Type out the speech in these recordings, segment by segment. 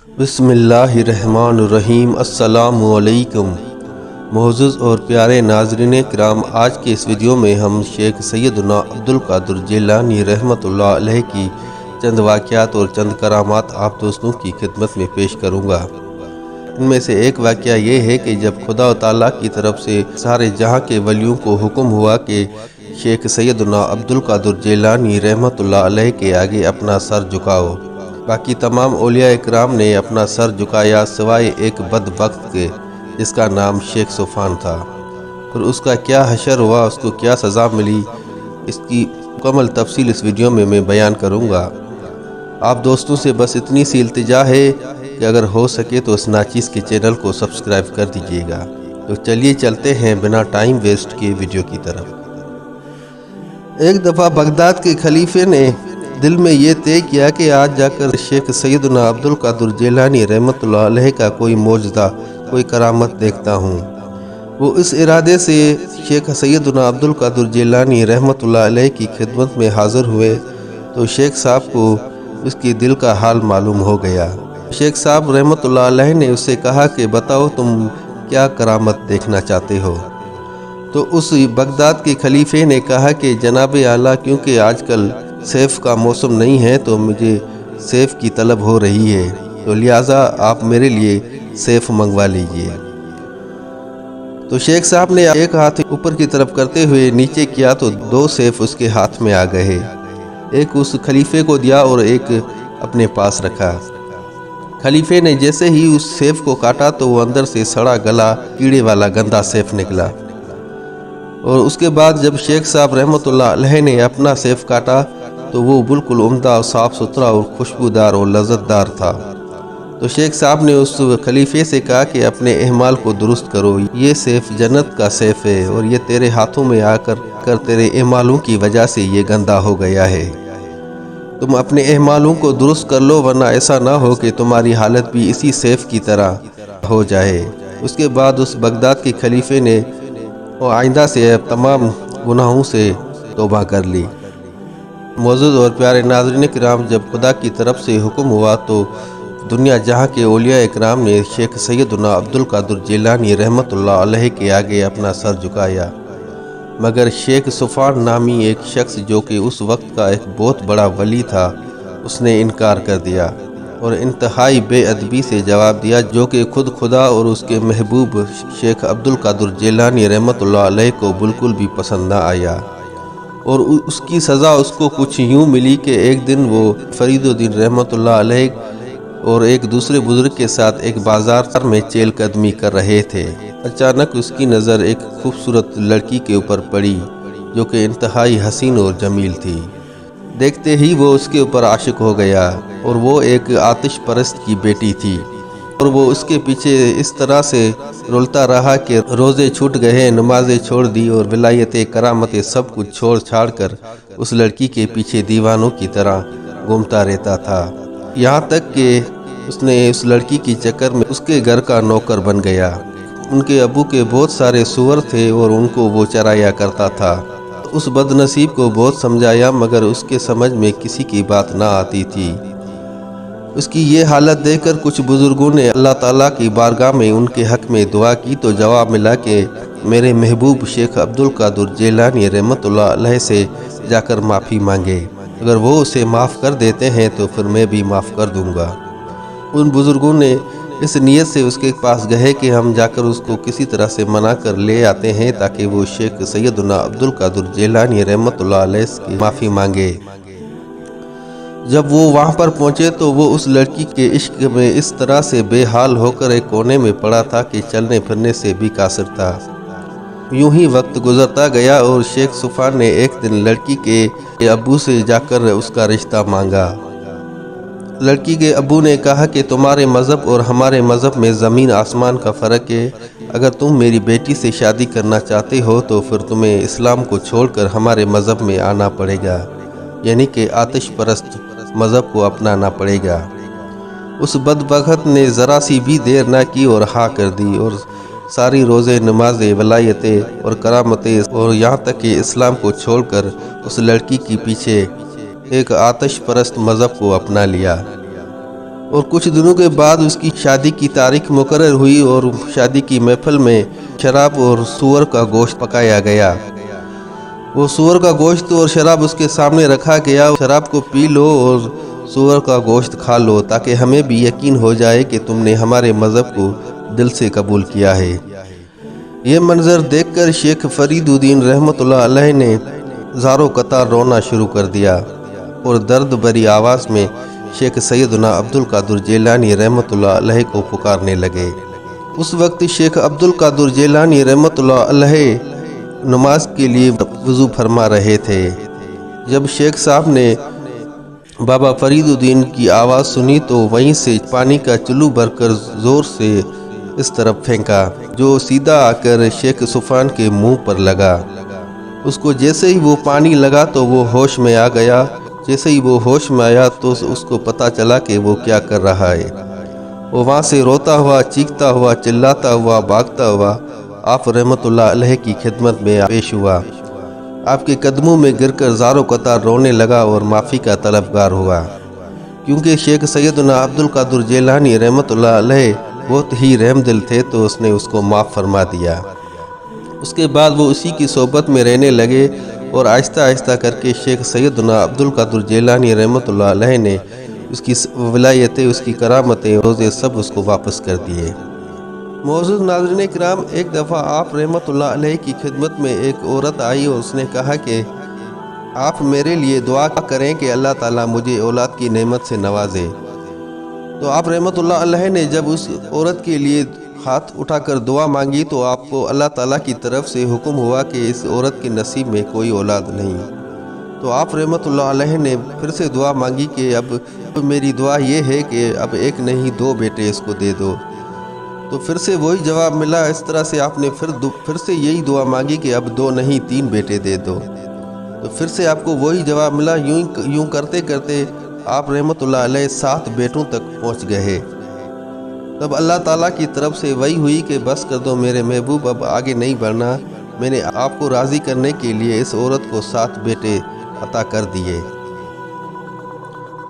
بسم اللہ الرحمن الرحیم۔ السلام علیکم معزز اور پیارے ناظرین کرام، آج کے اس ویڈیو میں ہم شیخ سیدنا عبدالقادر جیلانی رحمۃ اللہ علیہ کی چند واقعات اور چند کرامات آپ دوستوں کی خدمت میں پیش کروں گا۔ ان میں سے ایک واقعہ یہ ہے کہ جب خدا تعالیٰ کی طرف سے سارے جہاں کے ولیوں کو حکم ہوا کہ شیخ سیدنا عبدالقادر جیلانی رحمۃ اللہ علیہ کے آگے اپنا سر جھکاؤ، باقی تمام اولیاء اکرام نے اپنا سر جھکایا سوائے ایک بدبخت کے جس کا نام شیخ صفوان تھا۔ پھر اس کا کیا حشر ہوا، اس کو کیا سزا ملی، اس کی مکمل تفصیل اس ویڈیو میں بیان کروں گا۔ آپ دوستوں سے بس اتنی سی التجا ہے کہ اگر ہو سکے تو اس ناچیز کے چینل کو سبسکرائب کر دیجیے گا۔ تو چلیے چلتے ہیں بنا ٹائم ویسٹ کیے ویڈیو کی طرف۔ ایک دفعہ بغداد کے خلیفے نے دل میں یہ طے کیا کہ آج جا کر شیخ سیدنا عبدالقادر جیلانی رحمۃ اللہ علیہ کا کوئی معجزہ، کوئی کرامت دیکھتا ہوں۔ وہ اس ارادے سے شیخ سیدنا عبدالقادر جیلانی رحمۃ اللہ علیہ کی خدمت میں حاضر ہوئے تو شیخ صاحب کو اس کی دل کا حال معلوم ہو گیا۔ شیخ صاحب رحمۃ اللہ علیہ نے اس سے کہا کہ بتاؤ تم کیا کرامت دیکھنا چاہتے ہو؟ تو اس بغداد کے خلیفے نے کہا کہ جناب اعلیٰ، کیونکہ آج کل سیف کا موسم نہیں ہے تو مجھے سیف کی طلب ہو رہی ہے، تو لہٰذا آپ میرے لیے سیف منگوا لیجئے۔ تو شیخ صاحب نے ایک ہاتھ اوپر کی طرف کرتے ہوئے نیچے کیا تو دو سیف اس کے ہاتھ میں آ گئے، ایک اس خلیفے کو دیا اور ایک اپنے پاس رکھا۔ خلیفے نے جیسے ہی اس سیف کو کاٹا تو وہ اندر سے سڑا گلا کیڑے والا گندا سیف نکلا، اور اس کے بعد جب شیخ صاحب رحمۃ اللہ علیہ نے اپنا سیف کاٹا تو وہ بالکل عمدہ اور صاف ستھرا اور خوشبودار اور لذت دار تھا۔ تو شیخ صاحب نے اس خلیفے سے کہا کہ اپنے اعمال کو درست کرو، یہ سیف جنت کا سیف ہے اور یہ تیرے ہاتھوں میں آ کر تیرے اعمالوں کی وجہ سے یہ گندا ہو گیا ہے۔ تم اپنے اعمالوں کو درست کر لو ورنہ ایسا نہ ہو کہ تمہاری حالت بھی اسی سیف کی طرح ہو جائے۔ اس کے بعد اس بغداد کے خلیفے نے آئندہ سے تمام گناہوں سے توبہ کر لی۔ معزز اور پیارے ناظرین کرام، جب خدا کی طرف سے حکم ہوا تو دنیا جہاں کے اولیاء اکرام نے شیخ سیدنا عبدالقادر جیلانی رحمۃ اللہ علیہ کے آگے اپنا سر جھکایا، مگر شیخ صفوان نامی ایک شخص جو کہ اس وقت کا ایک بہت بڑا ولی تھا، اس نے انکار کر دیا اور انتہائی بے ادبی سے جواب دیا، جو کہ خود خدا اور اس کے محبوب شیخ عبدالقادر جیلانی رحمۃ اللہ علیہ کو بالکل بھی پسند نہ آیا۔ اور اس کی سزا اس کو کچھ یوں ملی کہ ایک دن وہ فرید الدین رحمۃ اللہ علیہ اور ایک دوسرے بزرگ کے ساتھ ایک بازار میں چہل قدمی کر رہے تھے۔ اچانک اس کی نظر ایک خوبصورت لڑکی کے اوپر پڑی جو کہ انتہائی حسین اور جمیل تھی۔ دیکھتے ہی وہ اس کے اوپر عاشق ہو گیا، اور وہ ایک آتش پرست کی بیٹی تھی، اور وہ اس کے پیچھے اس طرح سے رولتا رہا کہ روزے چھوٹ گئے، نمازیں چھوڑ دی اور ولایتیں کرامتیں سب کچھ چھوڑ چھاڑ کر اس لڑکی کے پیچھے دیوانوں کی طرح گھومتا رہتا تھا، یہاں تک کہ اس نے اس لڑکی کی چکر میں اس کے گھر کا نوکر بن گیا۔ ان کے ابو کے بہت سارے سور تھے اور ان کو وہ چرایا کرتا تھا۔ اس بد نصیب کو بہت سمجھایا مگر اس کے سمجھ میں کسی کی بات نہ آتی تھی۔ اس کی یہ حالت دیکھ کر کچھ بزرگوں نے اللہ تعالیٰ کی بارگاہ میں ان کے حق میں دعا کی تو جواب ملا کہ میرے محبوب شیخ عبدالقادر جیلانی رحمۃ اللہ علیہ سے جا کر معافی مانگے، اگر وہ اسے معاف کر دیتے ہیں تو پھر میں بھی معاف کر دوں گا۔ ان بزرگوں نے اس نیت سے اس کے پاس گئے کہ ہم جا کر اس کو کسی طرح سے منا کر لے آتے ہیں تاکہ وہ شیخ سیدنا عبدالقادر جیلانی رحمۃ اللہ علیہ سے معافی مانگے۔ جب وہ وہاں پر پہنچے تو وہ اس لڑکی کے عشق میں اس طرح سے بے حال ہو کر ایک کونے میں پڑا تھا کہ چلنے پھرنے سے بھی قاصر تھا۔ یوں ہی وقت گزرتا گیا اور شیخ صفوان نے ایک دن لڑکی کے ابو سے جا کر اس کا رشتہ مانگا۔ لڑکی کے ابو نے کہا کہ تمہارے مذہب اور ہمارے مذہب میں زمین آسمان کا فرق ہے، اگر تم میری بیٹی سے شادی کرنا چاہتے ہو تو پھر تمہیں اسلام کو چھوڑ کر ہمارے مذہب میں آنا پڑے گا، یعنی کہ آتش پرست مذہب کو اپنانا پڑے گا۔ اس بدبخت نے ذرا سی بھی دیر نہ کی اور ہاں کر دی، اور ساری روزے نمازیں ولایتیں اور کرامتیں اور یہاں تک کہ اسلام کو چھوڑ کر اس لڑکی کے پیچھے ایک آتش پرست مذہب کو اپنا لیا۔ اور کچھ دنوں کے بعد اس کی شادی کی تاریخ مقرر ہوئی اور شادی کی محفل میں شراب اور سور کا گوشت پکایا گیا۔ وہ سور کا گوشت اور شراب اس کے سامنے رکھا گیا۔ شراب کو پی لو اور سور کا گوشت کھا لو تاکہ ہمیں بھی یقین ہو جائے کہ تم نے ہمارے مذہب کو دل سے قبول کیا ہے۔ یہ منظر دیکھ کر شیخ فرید الدین رحمۃ اللہ علیہ نے زاروں قطار رونا شروع کر دیا اور درد بھری آواز میں شیخ سیدنا عبد القادر جیلانی رحمۃ اللہ علیہ کو پکارنے لگے۔ اس وقت شیخ عبد القادر جیلانی رحمۃ اللہ علیہ نماز کے لیے وضو فرما رہے تھے۔ جب شیخ صاحب نے بابا فرید الدین کی آواز سنی تو وہیں سے پانی کا چلو بھر کر زور سے اس طرف پھینکا جو سیدھا آ کر شیخ صفوان کے منہ پر لگا۔ اس کو جیسے ہی وہ پانی لگا تو وہ ہوش میں آ گیا۔ جیسے ہی وہ ہوش میں آیا تو اس کو پتا چلا کہ وہ کیا کر رہا ہے۔ وہ وہاں سے روتا ہوا، چیختا ہوا، چلاتا ہوا، بھاگتا ہوا آپ رحمۃ اللہ علیہ کی خدمت میں پیش ہوا۔ آپ کے قدموں میں گر کر زاروں قطار رونے لگا اور معافی کا طلبگار ہوا، کیونکہ شیخ سیدنا عبد القادر جیلانی رحمۃ اللہ علیہ بہت ہی رحم دل تھے تو اس نے اس کو معاف فرما دیا۔ اس کے بعد وہ اسی کی صحبت میں رہنے لگے اور آہستہ آہستہ کر کے شیخ سیدنا عبد القادر جیلانی رحمۃ اللہ علیہ نے اس کی ولایتیں، اس کی کرامتیں، روزے سب اس کو واپس کر دیے۔ معزز ناظرین کرام، ایک دفعہ آپ رحمۃ اللہ علیہ کی خدمت میں ایک عورت آئی اور اس نے کہا کہ آپ میرے لیے دعا کریں کہ اللہ تعالیٰ مجھے اولاد کی نعمت سے نوازے۔ تو آپ رحمۃ اللہ علیہ نے جب اس عورت کے لیے ہاتھ اٹھا کر دعا مانگی تو آپ کو اللہ تعالیٰ کی طرف سے حکم ہوا کہ اس عورت کے نصیب میں کوئی اولاد نہیں۔ تو آپ رحمۃ اللہ علیہ نے پھر سے دعا مانگی کہ اب میری دعا یہ ہے کہ اب ایک نہیں 2 بیٹے اس کو دے دو۔ تو پھر سے وہی جواب ملا۔ اس طرح سے آپ نے پھر سے یہی دعا مانگی کہ اب 2 نہیں 3 بیٹے دے دو۔ تو پھر سے آپ کو وہی جواب ملا۔ یوں کرتے کرتے آپ رحمۃ اللہ علیہ 7 بیٹوں تک پہنچ گئے۔ تب اللہ تعالیٰ کی طرف سے وہی ہوئی کہ بس کر دو میرے محبوب، اب آگے نہیں بڑھنا۔ میں نے آپ کو راضی کرنے کے لیے اس عورت کو 7 بیٹے عطا کر دیے۔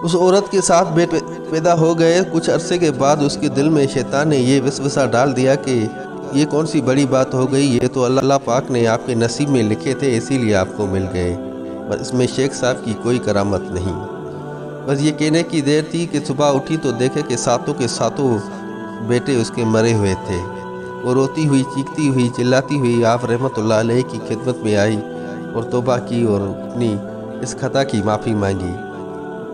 اس عورت کے 7 بیٹے پیدا ہو گئے۔ کچھ عرصے کے بعد اس کے دل میں شیطان نے یہ وسوسہ ڈال دیا کہ یہ کون سی بڑی بات ہو گئی، یہ تو اللہ پاک نے آپ کے نصیب میں لکھے تھے، اسی لیے آپ کو مل گئے، پر اس میں شیخ صاحب کی کوئی کرامت نہیں۔ بس یہ کہنے کی دیر تھی کہ صبح اٹھی تو دیکھے کہ 7 کے 7 بیٹے اس کے مرے ہوئے تھے۔ وہ روتی ہوئی، چیختی ہوئی، چلاتی ہوئی آپ رحمۃ اللہ علیہ کی خدمت میں آئی اور توبہ کی اور اپنی اس خطا کی معافی مانگی۔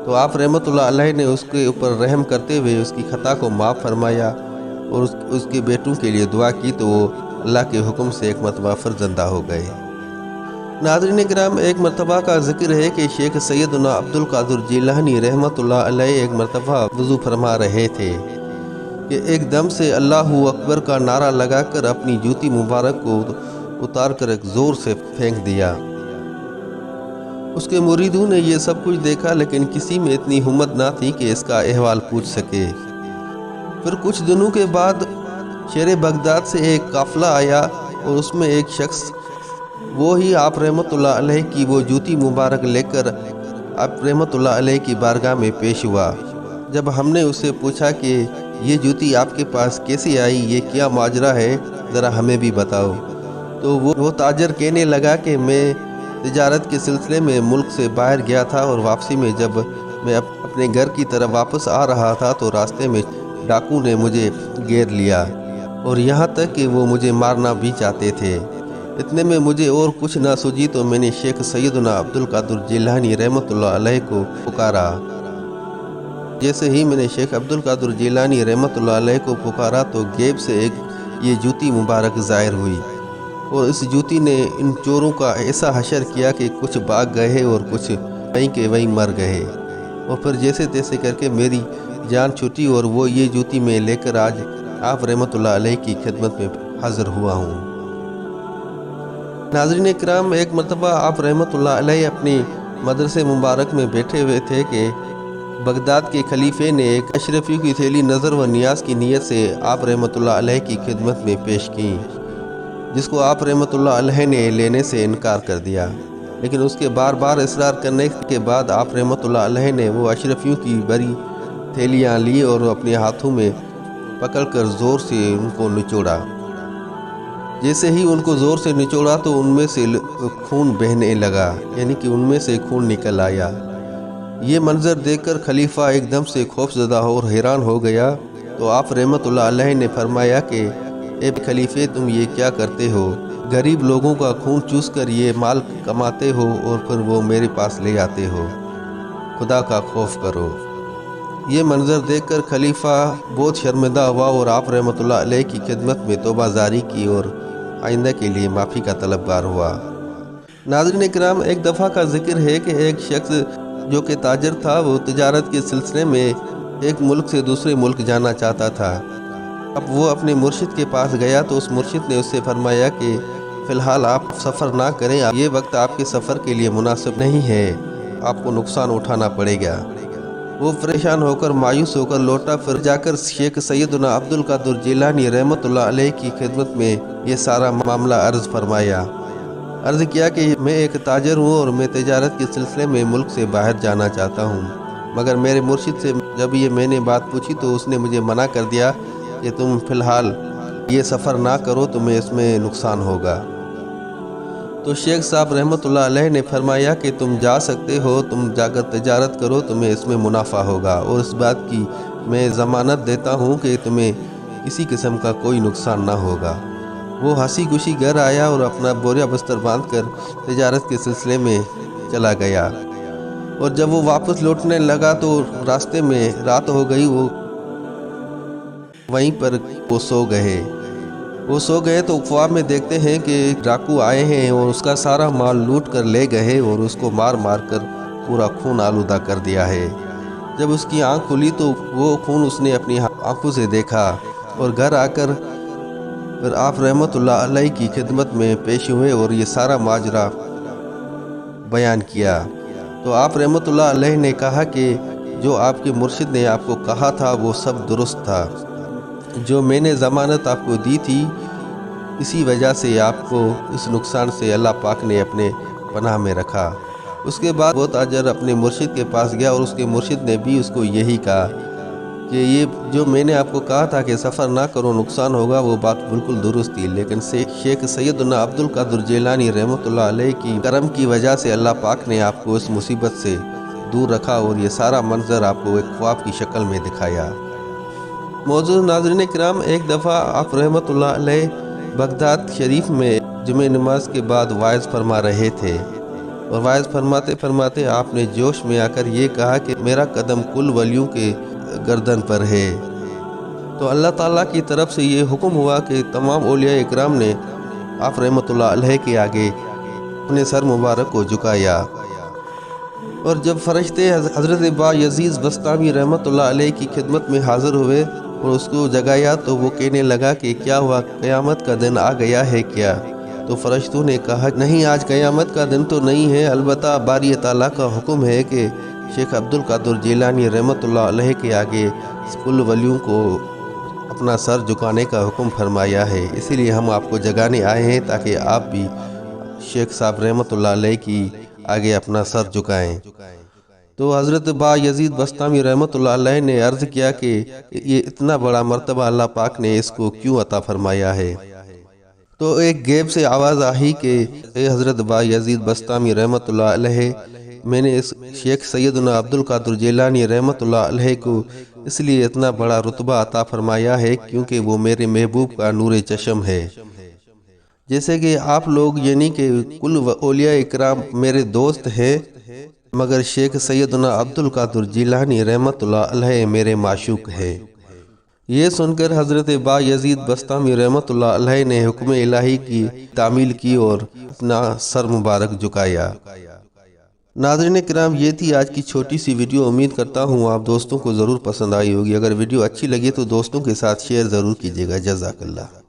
تو آپ رحمۃ اللہ علیہ نے اس کے اوپر رحم کرتے ہوئے اس کی خطا کو معاف فرمایا اور اس کے بیٹوں کے لیے دعا کی تو وہ اللہ کے حکم سے ایک مرتبہ فرزندہ ہو گئے۔ ناظرین کرام، ایک مرتبہ کا ذکر ہے کہ شیخ سیدنا عبد القادر جیلانی رحمۃ اللہ علیہ ایک مرتبہ وضو فرما رہے تھے کہ ایک دم سے اللہ اکبر کا نعرہ لگا کر اپنی جوتی مبارک کو اتار کر ایک زور سے پھینک دیا۔ اس کے مریدوں نے یہ سب کچھ دیکھا لیکن کسی میں اتنی ہمت نہ تھی کہ اس کا احوال پوچھ سکے۔ پھر کچھ دنوں کے بعد شہر بغداد سے ایک قافلہ آیا اور اس میں ایک شخص وہی آپ رحمۃ اللہ علیہ کی وہ جوتی مبارک لے کر آپ رحمۃ اللہ علیہ کی بارگاہ میں پیش ہوا۔ جب ہم نے اسے پوچھا کہ یہ جوتی آپ کے پاس کیسے آئی، یہ کیا ماجرا ہے، ذرا ہمیں بھی بتاؤ، تو وہ تاجر کہنے لگا کہ میں تجارت کے سلسلے میں ملک سے باہر گیا تھا اور واپسی میں جب میں اپنے گھر کی طرف واپس آ رہا تھا تو راستے میں ڈاکو نے مجھے گھیر لیا اور یہاں تک کہ وہ مجھے مارنا بھی چاہتے تھے۔ اتنے میں مجھے اور کچھ نہ سوجی تو میں نے شیخ سیدنا عبد القادر جیلانی رحمۃ اللہ علیہ کو پکارا۔ جیسے ہی میں نے شیخ عبد القادر جیلانی رحمۃ اللہ علیہ کو پکارا تو غیب سے ایک یہ جوتی مبارک ظاہر ہوئی اور اس جوتی نے ان چوروں کا ایسا حشر کیا کہ کچھ بھاگ گئے اور کچھ وہیں کے وہیں مر گئے، اور پھر جیسے تیسے کر کے میری جان چھوٹی اور وہ یہ جوتی میں لے کر آج آپ رحمۃ اللہ علیہ کی خدمت میں حاضر ہوا ہوں۔ ناظرین کرام، ایک مرتبہ آپ رحمۃ اللہ علیہ اپنی مدرسے مبارک میں بیٹھے ہوئے تھے کہ بغداد کے خلیفے نے ایک اشرفیوں کی تھیلی نظر و نیاز کی نیت سے آپ رحمۃ اللہ علیہ کی خدمت میں پیش کی، جس کو آپ رحمۃ اللہ علیہ نے لینے سے انکار کر دیا، لیکن اس کے بار بار اصرار کرنے کے بعد آپ رحمۃ اللہ علیہ نے وہ اشرفیوں کی بڑی تھیلیاں لی اور اپنے ہاتھوں میں پکڑ کر زور سے ان کو نچوڑا۔ جیسے ہی ان کو زور سے نچوڑا تو ان میں سے خون بہنے لگا، یعنی کہ ان میں سے خون نکل آیا۔ یہ منظر دیکھ کر خلیفہ ایک دم سے خوفزدہ اور حیران ہو گیا۔ تو آپ رحمت اللہ علیہ نے فرمایا کہ اے خلیفے، تم یہ کیا کرتے ہو؟ غریب لوگوں کا خون چوس کر یہ مال کماتے ہو اور پھر وہ میرے پاس لے آتے ہو، خدا کا خوف کرو۔ یہ منظر دیکھ کر خلیفہ بہت شرمندہ ہوا اور آپ رحمت اللہ علیہ کی خدمت میں توبہ جاری کی اور آئندہ کے لیے معافی کا طلبگار ہوا۔ ناظرین کرام، ایک دفعہ کا ذکر ہے کہ ایک شخص جو کہ تاجر تھا، وہ تجارت کے سلسلے میں ایک ملک سے دوسرے ملک جانا چاہتا تھا۔ اب وہ اپنے مرشد کے پاس گیا تو اس مرشد نے اس سے فرمایا کہ فی الحال آپ سفر نہ کریں، یہ وقت آپ کے سفر کے لیے مناسب نہیں ہے، آپ کو نقصان اٹھانا پڑے گا۔ وہ پریشان ہو کر مایوس ہو کر لوٹا، پھر جا کر شیخ سیدنا عبد القادر جیلانی رحمت اللہ علیہ کی خدمت میں یہ سارا معاملہ عرض فرمایا۔ عرض کیا کہ میں ایک تاجر ہوں اور میں تجارت کے سلسلے میں ملک سے باہر جانا چاہتا ہوں، مگر میرے مرشد سے جب یہ میں نے بات پوچھی تو اس نے مجھے منع کر دیا کہ تم فی الحال یہ سفر نہ کرو، تمہیں اس میں نقصان ہوگا۔ تو شیخ صاحب رحمت اللہ علیہ نے فرمایا کہ تم جا سکتے ہو، تم جا کر تجارت کرو، تمہیں اس میں منافع ہوگا، اور اس بات کی میں ضمانت دیتا ہوں کہ تمہیں کسی قسم کا کوئی نقصان نہ ہوگا۔ وہ ہنسی خوشی گھر آیا اور اپنا بوریا بستر باندھ کر تجارت کے سلسلے میں چلا گیا، اور جب وہ واپس لوٹنے لگا تو راستے میں رات ہو گئی۔ وہ وہیں پر وہ سو گئے تو خواب میں دیکھتے ہیں کہ ڈاکو آئے ہیں اور اس کا سارا مال لوٹ کر لے گئے اور اس کو مار مار کر پورا خون آلودہ کر دیا ہے۔ جب اس کی آنکھ کھلی تو وہ خون اس نے اپنی آنکھوں سے دیکھا، اور گھر آ کر پھر آپ رحمت اللہ علیہ کی خدمت میں پیش ہوئے اور یہ سارا ماجرا بیان کیا۔ تو آپ رحمت اللہ علیہ نے کہا کہ جو آپ کے مرشد نے آپ کو کہا تھا وہ سب درست تھا، جو میں نے ضمانت آپ کو دی تھی، اسی وجہ سے آپ کو اس نقصان سے اللہ پاک نے اپنے پناہ میں رکھا۔ اس کے بعد وہ تاجر اپنے مرشد کے پاس گیا اور اس کے مرشد نے بھی اس کو یہی کہا کہ یہ جو میں نے آپ کو کہا تھا کہ سفر نہ کرو، نقصان ہوگا، وہ بات بالکل درست تھی، لیکن شیخ سیدنا عبد القادر جیلانی رحمت اللہ علیہ کی کرم کی وجہ سے اللہ پاک نے آپ کو اس مصیبت سے دور رکھا اور یہ سارا منظر آپ کو ایک خواب کی شکل میں دکھایا۔ معزز ناظرین کرام، ایک دفعہ آپ رحمت اللہ علیہ بغداد شریف میں جمعہ نماز کے بعد وعظ فرما رہے تھے، اور وعظ فرماتے فرماتے آپ نے جوش میں آ کر یہ کہا کہ میرا قدم کل ولیوں کے گردن پر ہے۔ تو اللہ تعالیٰ کی طرف سے یہ حکم ہوا کہ تمام اولیاء اکرام نے آپ رحمت اللہ علیہ کے آگے اپنے سر مبارک کو جھکایا، اور جب فرشتے حضرت با یزید بسطامی رحمت اللہ علیہ کی خدمت میں حاضر ہوئے اور اس کو جگایا تو وہ کہنے لگا کہ کیا ہوا، قیامت کا دن آ گیا ہے کیا؟ تو فرشتوں نے کہا نہیں، آج قیامت کا دن تو نہیں ہے، البتہ باری تعالیٰ کا حکم ہے کہ شیخ عبد القادر جیلانی رحمت اللہ علیہ کے آگے کل ولیوں کو اپنا سر جھکانے کا حکم فرمایا ہے، اسی لیے ہم آپ کو جگانے آئے ہیں تاکہ آپ بھی شیخ صاحب رحمت اللہ علیہ کی آگے اپنا سر جھکائیں۔ تو حضرت با یزید بسطامی رحمت اللہ علیہ نے عرض کیا کہ یہ اتنا بڑا مرتبہ اللہ پاک نے اس کو کیوں عطا فرمایا ہے؟ تو ایک غیب سے آواز آئی کہ اے حضرت با یزید بسطامی رحمت اللہ علیہ، میں نے اس شیخ سیدنا عبد القادر جیلانی رحمت اللہ علیہ کو اس لیے اتنا بڑا رتبہ عطا فرمایا ہے کیونکہ وہ میرے محبوب کا نور چشم ہے۔ جیسے کہ آپ لوگ یعنی کہ کل اولیاء اکرام میرے دوست ہیں، مگر شیخ سیدنا عبد القادر جیلانی رحمت اللہ علیہ میرے معشوق ہے۔ یہ سن کر حضرت با یزید بسطامی رحمت اللہ علیہ نے حکم الہی کی تعمیل کی اور اپنا سر مبارک جھکایا۔ ناظرین کرام، یہ تھی آج کی چھوٹی سی ویڈیو، امید کرتا ہوں آپ دوستوں کو ضرور پسند آئی ہوگی۔ اگر ویڈیو اچھی لگی تو دوستوں کے ساتھ شیئر ضرور کیجیے گا۔ جزاک اللہ۔